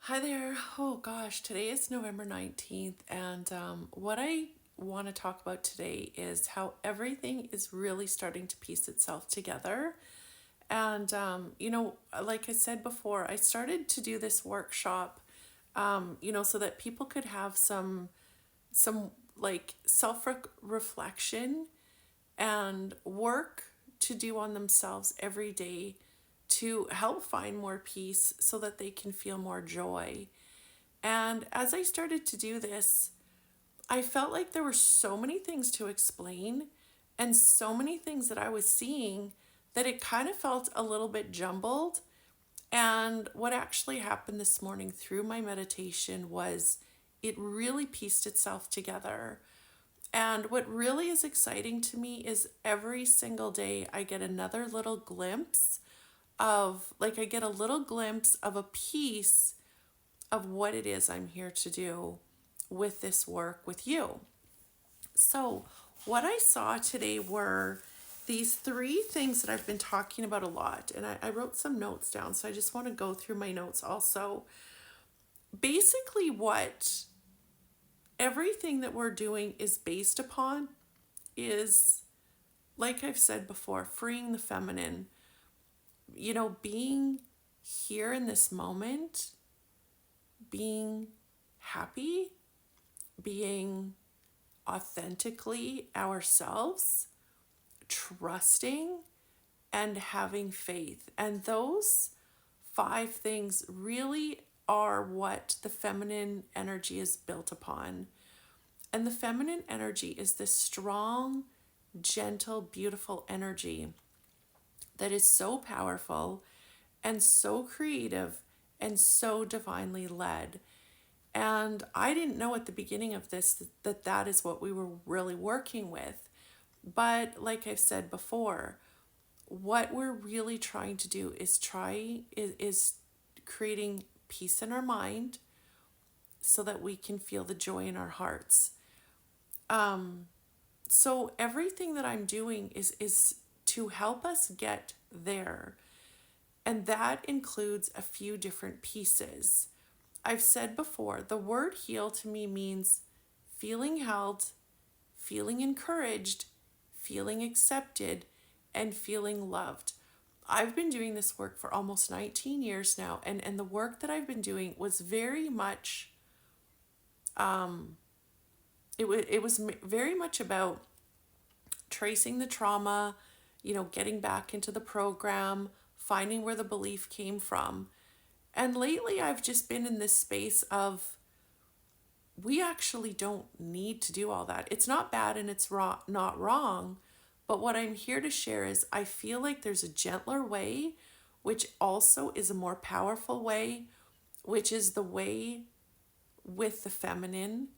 Hi there. Oh gosh, today is November 19th, and what I want to talk about today is how everything is really starting to piece itself together. And, like I said before, I started to do this workshop, so that people could have some like self reflection and work to do on themselves every day to help find more peace so that they can feel more joy. And as I started to do this, I felt like there were so many things to explain and so many things that I was seeing that it kind of felt a little bit jumbled. And what actually happened this morning through my meditation was it really pieced itself together. And what really is exciting to me is every single day I get another little glimpse I get a little glimpse of a piece of what it is I'm here to do with this work with you. So, what I saw today were these three things that I've been talking about a lot, and I wrote some notes down, so I just want to go through my notes also. Basically, what everything that we're doing is based upon is, like I've said before, freeing the feminine, being here in this moment, being happy, being authentically ourselves, trusting, and having faith. And those five things really are what the feminine energy is built upon. And the feminine energy is this strong, gentle, beautiful energy that is so powerful and so creative and so divinely led. And I didn't know at the beginning of this that is what we were really working with. But like I've said before, what we're really trying to do is creating peace in our mind so that we can feel the joy in our hearts. So everything that I'm doing is to help us get there. And that includes a few different pieces. I've said before, the word heal to me means feeling held, feeling encouraged, feeling accepted, and feeling loved. I've been doing this work for almost 19 years now, and the work that I've been doing was very much, it was very much about tracing the trauma, getting back into the program, finding where the belief came from. And lately, I've just been in this space of we actually don't need to do all that. It's not bad and it's not wrong. But what I'm here to share is I feel like there's a gentler way, which also is a more powerful way, which is the way with the feminine.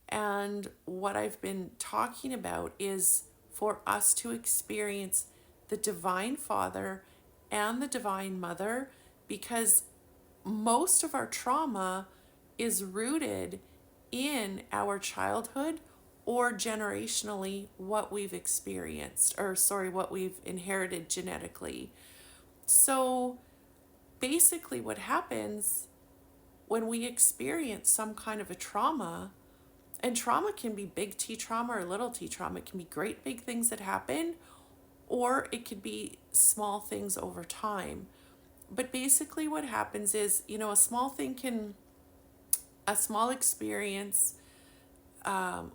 And what I've been talking about is for us to experience the Divine Father and the Divine Mother, because most of our trauma is rooted in our childhood or generationally what we've experienced, or sorry, what we've inherited genetically. So basically, what happens when we experience some kind of a trauma, and trauma can be big T trauma or little t trauma, it can be great big things that happen, or it could be small things over time. But basically, what happens is, a small experience,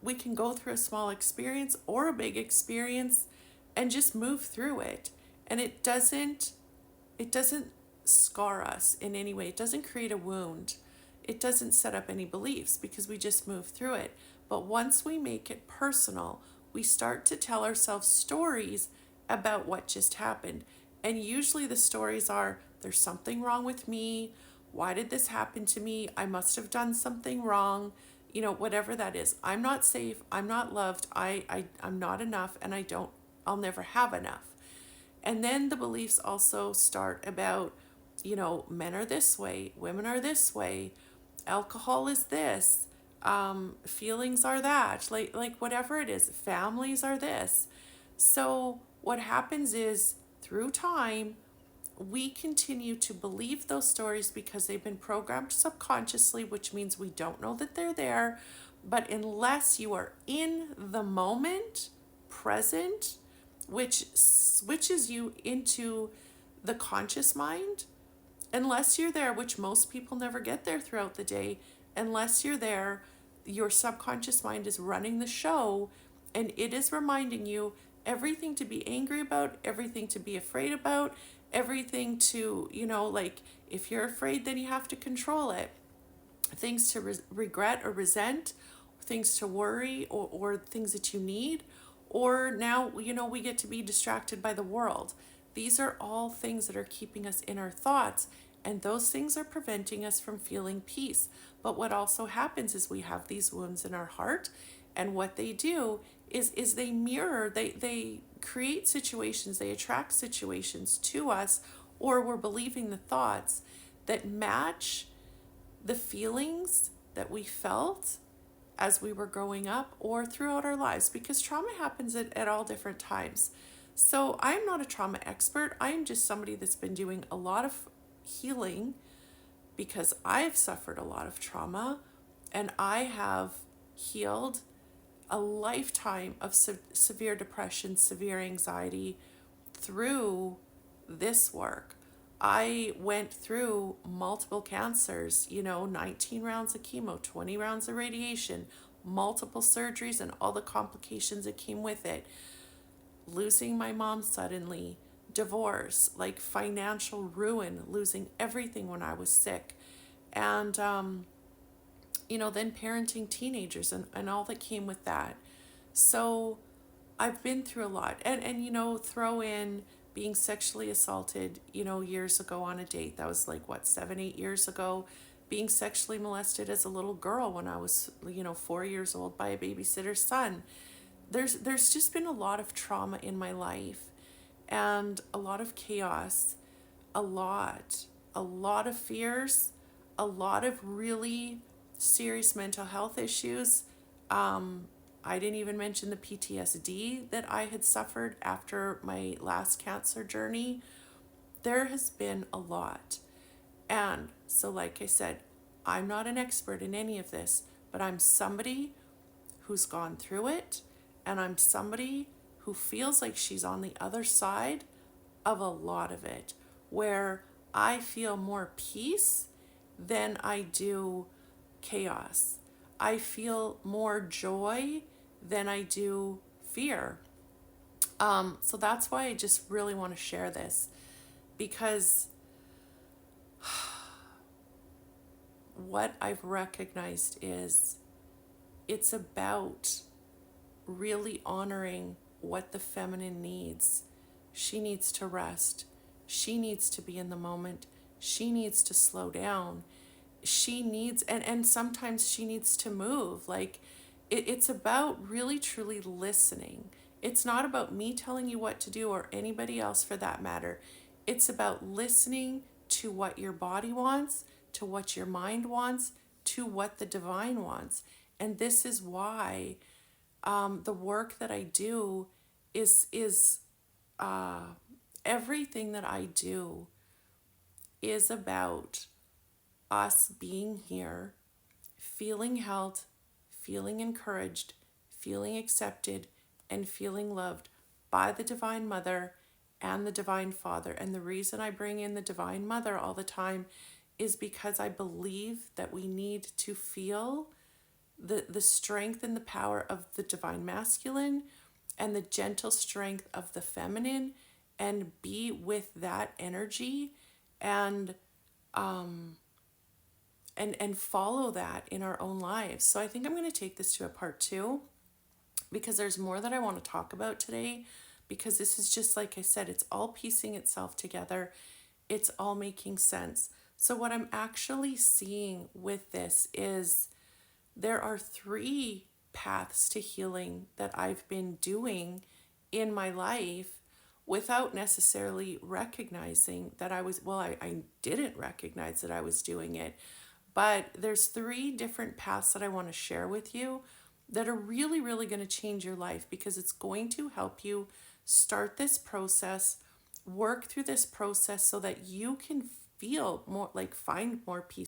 we can go through a small experience or a big experience and just move through it. And it doesn't scar us in any way. It doesn't create a wound. It doesn't set up any beliefs because we just move through it. But once we make it personal, we start to tell ourselves stories about what just happened. And usually the stories are there's something wrong with me. Why did this happen to me? I must have done something wrong. Whatever that is. I'm not safe. I'm not loved. I'm not enough, and I'll never have enough. And then the beliefs also start about, men are this way, women are this way, alcohol is this, feelings are that, like whatever it is, families are this. So what happens is through time, we continue to believe those stories because they've been programmed subconsciously, which means we don't know that they're there. But unless you are in the moment, present, which switches you into the conscious mind, unless you're there, which most people never get there throughout the day, unless you're there, your subconscious mind is running the show and it is reminding you everything to be angry about, everything to be afraid about, everything to, like if you're afraid, then you have to control it. Things to regret or resent, things to worry, or things that you need. Or now, we get to be distracted by the world. These are all things that are keeping us in our thoughts, and those things are preventing us from feeling peace. But what also happens is we have these wounds in our heart, and what they do is they mirror, they create situations, they attract situations to us, or we're believing the thoughts that match the feelings that we felt as we were growing up or throughout our lives, because trauma happens at all different times. So I'm not a trauma expert. I am just somebody that's been doing a lot of healing because I've suffered a lot of trauma, and I have healed a lifetime of severe depression, severe anxiety through this work. I went through multiple cancers, 19 rounds of chemo, 20 rounds of radiation, multiple surgeries, and all the complications that came with it. Losing my mom suddenly, divorce, like financial ruin, losing everything when I was sick. And, then parenting teenagers and all that came with that. So I've been through a lot. And throw in being sexually assaulted, years ago on a date. That was like, 7, 8 years ago. Being sexually molested as a little girl when I was, 4 years old by a babysitter's son. There's just been a lot of trauma in my life and a lot of chaos, a lot of fears, a lot of really serious mental health issues. I didn't even mention the PTSD that I had suffered after my last cancer journey. There has been a lot. And so, like I said, I'm not an expert in any of this, but I'm somebody who's gone through it, and I'm somebody who feels like she's on the other side of a lot of it, where I feel more peace than I do chaos. I feel more joy than I do fear. So that's why I just really want to share this, because what I've recognized is it's about really honoring what the feminine needs. She needs to rest. She needs to be in the moment. She needs to slow down. She needs, and sometimes she needs to move. Like, it's about really truly listening. It's not about me telling you what to do, or anybody else for that matter. It's about listening to what your body wants, to what your mind wants, to what the divine wants. And this is why the work that I do is everything that I do is about us being here, feeling held, feeling encouraged, feeling accepted, and feeling loved by the Divine Mother and the Divine Father. And the reason I bring in the Divine Mother all the time is because I believe that we need to feel the strength and the power of the Divine Masculine and the gentle strength of the feminine, and be with that energy and and follow that in our own lives. So I think I'm going to take this to a part 2, because there's more that I want to talk about today, because this is just, like I said, it's all piecing itself together. It's all making sense. So what I'm actually seeing with this is there are 3 paths to healing that I've been doing in my life without necessarily recognizing that I didn't recognize that I was doing it. But there's 3 different paths that I want to share with you that are really, really going to change your life, because it's going to help you start this process work through this process so that you can feel more like find more peace